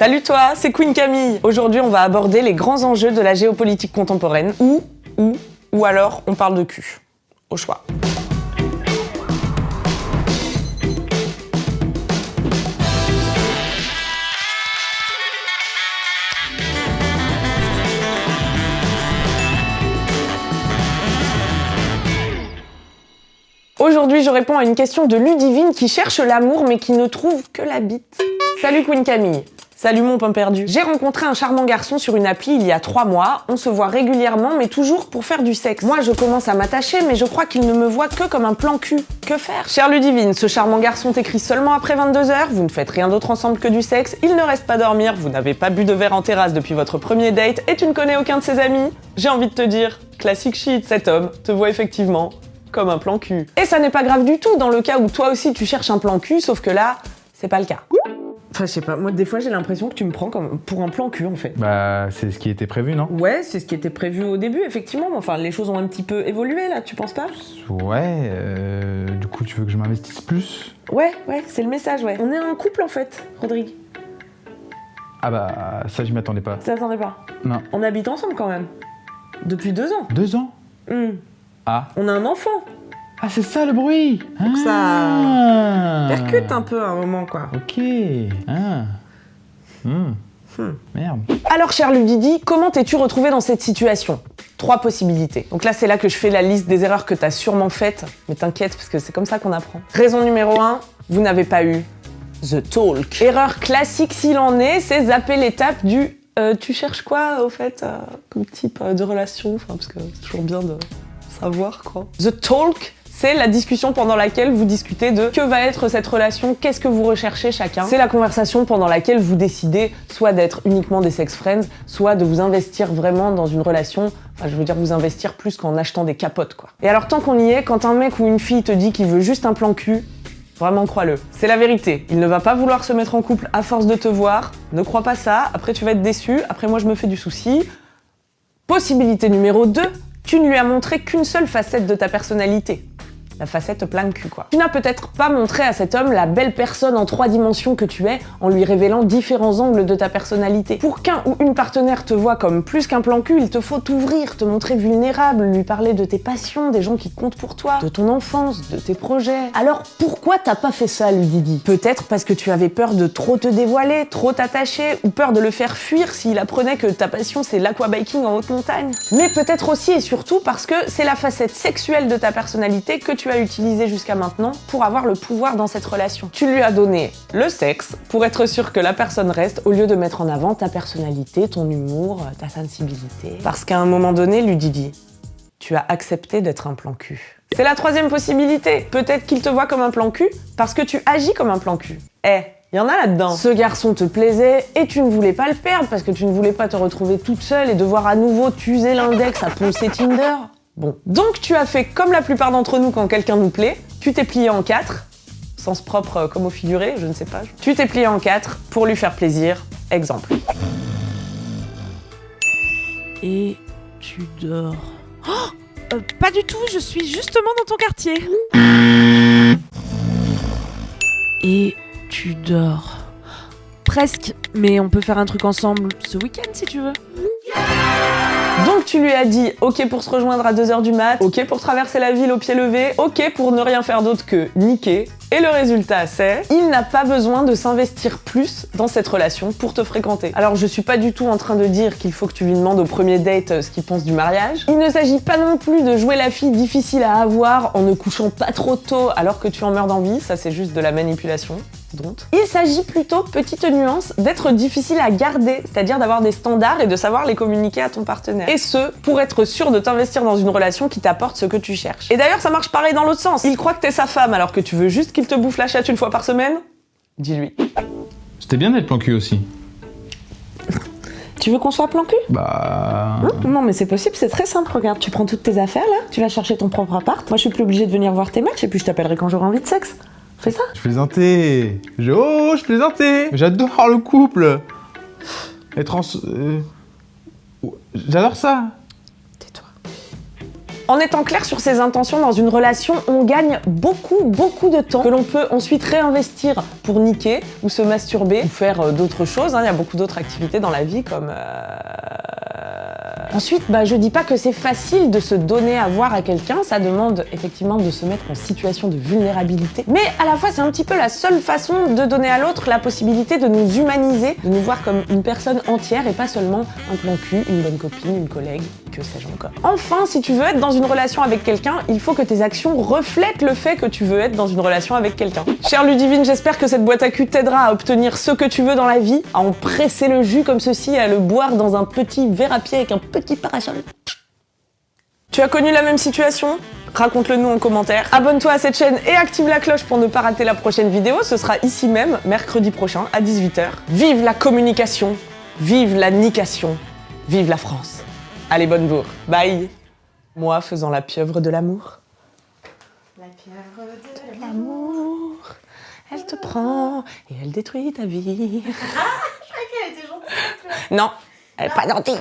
Salut toi, c'est Queen Camille. Aujourd'hui, on va aborder les grands enjeux de la géopolitique contemporaine ou alors on parle de cul. Au choix. Aujourd'hui, je réponds à une question de Ludivine qui cherche l'amour mais qui ne trouve que la bite. Salut Queen Camille. Salut mon pain perdu. J'ai rencontré un charmant garçon sur une appli il y a 3 mois. On se voit régulièrement mais toujours pour faire du sexe. Moi, je commence à m'attacher mais je crois qu'il ne me voit que comme un plan cul. Que faire? Chère Ludivine, ce charmant garçon t'écrit seulement après 22h, vous ne faites rien d'autre ensemble que du sexe, il ne reste pas dormir, vous n'avez pas bu de verre en terrasse depuis votre premier date et tu ne connais aucun de ses amis. J'ai envie de te dire, classique shit, cet homme te voit effectivement comme un plan cul. Et ça n'est pas grave du tout dans le cas où toi aussi tu cherches un plan cul, sauf que là, c'est pas le cas. Enfin, je sais pas, moi des fois j'ai l'impression que tu me prends comme pour un plan cul en fait. Bah, c'est ce qui était prévu, non? Ouais, c'est ce qui était prévu au début, effectivement. Enfin, les choses ont un petit peu évolué là, tu penses pas? Ouais, du coup, tu veux que je m'investisse plus? Ouais, c'est le message, ouais. On est un couple en fait, Rodrigue. Ah bah, ça, j'y m'attendais pas. Ça t'attendais pas? Non. On habite ensemble quand même. Depuis 2 ans. 2 ans? Ah. On a un enfant. Ah, c'est ça le bruit! Donc ça percute un peu à un moment, quoi. Ok. Merde. Alors, cher Ludidi, comment t'es-tu retrouvé dans cette situation? 3 possibilités. Donc là, c'est là que je fais la liste des erreurs que t'as sûrement faites. Mais t'inquiète, parce que c'est comme ça qu'on apprend. Raison numéro 1, vous n'avez pas eu the talk. Erreur classique s'il en est, c'est zapper l'étape du tu cherches quoi, au fait, comme type de relation? Enfin, parce que c'est toujours bien de savoir, quoi. The talk, c'est la discussion pendant laquelle vous discutez de que va être cette relation, qu'est-ce que vous recherchez chacun. C'est la conversation pendant laquelle vous décidez soit d'être uniquement des sex friends, soit de vous investir vraiment dans une relation. Enfin, je veux dire vous investir plus qu'en achetant des capotes, quoi. Et alors, tant qu'on y est, quand un mec ou une fille te dit qu'il veut juste un plan cul, vraiment, crois-le. C'est la vérité. Il ne va pas vouloir se mettre en couple à force de te voir. Ne crois pas ça. Après, tu vas être déçu. Après, moi, je me fais du souci. Possibilité numéro 2. Tu ne lui as montré qu'une seule facette de ta personnalité. La facette plein cul, quoi. Tu n'as peut-être pas montré à cet homme la belle personne en 3 dimensions que tu es en lui révélant différents angles de ta personnalité. Pour qu'un ou une partenaire te voit comme plus qu'un plan cul, il te faut t'ouvrir, te montrer vulnérable, lui parler de tes passions, des gens qui comptent pour toi, de ton enfance, de tes projets. Alors pourquoi t'as pas fait ça, Ludidi? Peut-être parce que tu avais peur de trop te dévoiler, trop t'attacher, ou peur de le faire fuir s'il apprenait que ta passion c'est l'aquabiking en haute montagne. Mais peut-être aussi et surtout parce que c'est la facette sexuelle de ta personnalité que tu as utilisé jusqu'à maintenant pour avoir le pouvoir dans cette relation. Tu lui as donné le sexe pour être sûr que la personne reste au lieu de mettre en avant ta personnalité, ton humour, ta sensibilité. Parce qu'à un moment donné, Ludidi, tu as accepté d'être un plan cul. C'est la 3e possibilité. Peut-être qu'il te voit comme un plan cul parce que tu agis comme un plan cul. Il y en a là-dedans. Ce garçon te plaisait et tu ne voulais pas le perdre parce que tu ne voulais pas te retrouver toute seule et devoir à nouveau t'user l'index à poncer Tinder. Bon, donc tu as fait comme la plupart d'entre nous quand quelqu'un nous plaît, tu t'es plié en 4, sens propre comme au figuré, je ne sais pas. Tu t'es plié en 4 pour lui faire plaisir, exemple. Et tu dors. Oh, pas du tout, je suis justement dans ton quartier. Et tu dors. Presque, mais on peut faire un truc ensemble ce week-end si tu veux. Donc tu lui as dit ok pour se rejoindre à 2h du mat, ok pour traverser la ville au pied levé, ok pour ne rien faire d'autre que niquer. Et le résultat c'est, il n'a pas besoin de s'investir plus dans cette relation pour te fréquenter. Alors je suis pas du tout en train de dire qu'il faut que tu lui demandes au premier date ce qu'il pense du mariage. Il ne s'agit pas non plus de jouer la fille difficile à avoir en ne couchant pas trop tôt alors que tu en meurs d'envie, ça c'est juste de la manipulation. Il s'agit plutôt, petite nuance, d'être difficile à garder, c'est-à-dire d'avoir des standards et de savoir les communiquer à ton partenaire. Et ce, pour être sûr de t'investir dans une relation qui t'apporte ce que tu cherches. Et d'ailleurs, ça marche pareil dans l'autre sens. Il croit que t'es sa femme alors que tu veux juste qu'il te bouffe la chatte une fois par semaine. Dis-lui. C'était bien d'être plan cul aussi. Tu veux qu'on soit plan cul? Bah... Non mais c'est possible, c'est très simple, regarde, tu prends toutes tes affaires là, tu vas chercher ton propre appart, moi je suis plus obligée de venir voir tes matchs et puis je t'appellerai quand j'aurai envie de sexe. Fais ça. Je plaisantais. Je plaisantais. J'adore le couple. Être en... J'adore ça. Tais-toi. En étant clair sur ses intentions dans une relation, on gagne beaucoup de temps que l'on peut ensuite réinvestir pour niquer ou se masturber ou faire d'autres choses. Il y a beaucoup d'autres activités dans la vie comme... Ensuite, je dis pas que c'est facile de se donner à voir à quelqu'un, ça demande effectivement de se mettre en situation de vulnérabilité. Mais à la fois, c'est un petit peu la seule façon de donner à l'autre la possibilité de nous humaniser, de nous voir comme une personne entière et pas seulement un plan cul, une bonne copine, une collègue, que sais-je encore. Enfin, si tu veux être dans une relation avec quelqu'un, il faut que tes actions reflètent le fait que tu veux être dans une relation avec quelqu'un. Chère Ludivine, j'espère que cette boîte à cul t'aidera à obtenir ce que tu veux dans la vie, à en presser le jus comme ceci, à le boire dans un petit verre à pied avec un petit parasol. Tu as connu la même situation ? Raconte-le nous en commentaire. Abonne-toi à cette chaîne et active la cloche pour ne pas rater la prochaine vidéo. Ce sera ici même, mercredi prochain, à 18h. Vive la communication, vive la nication, vive la France. Allez, bonne bourre. Bye. Moi faisant la pieuvre de l'amour. La pieuvre de l'amour, elle te prend et elle détruit ta vie. Je croyais qu'elle était gentille. Non, elle est pas gentille.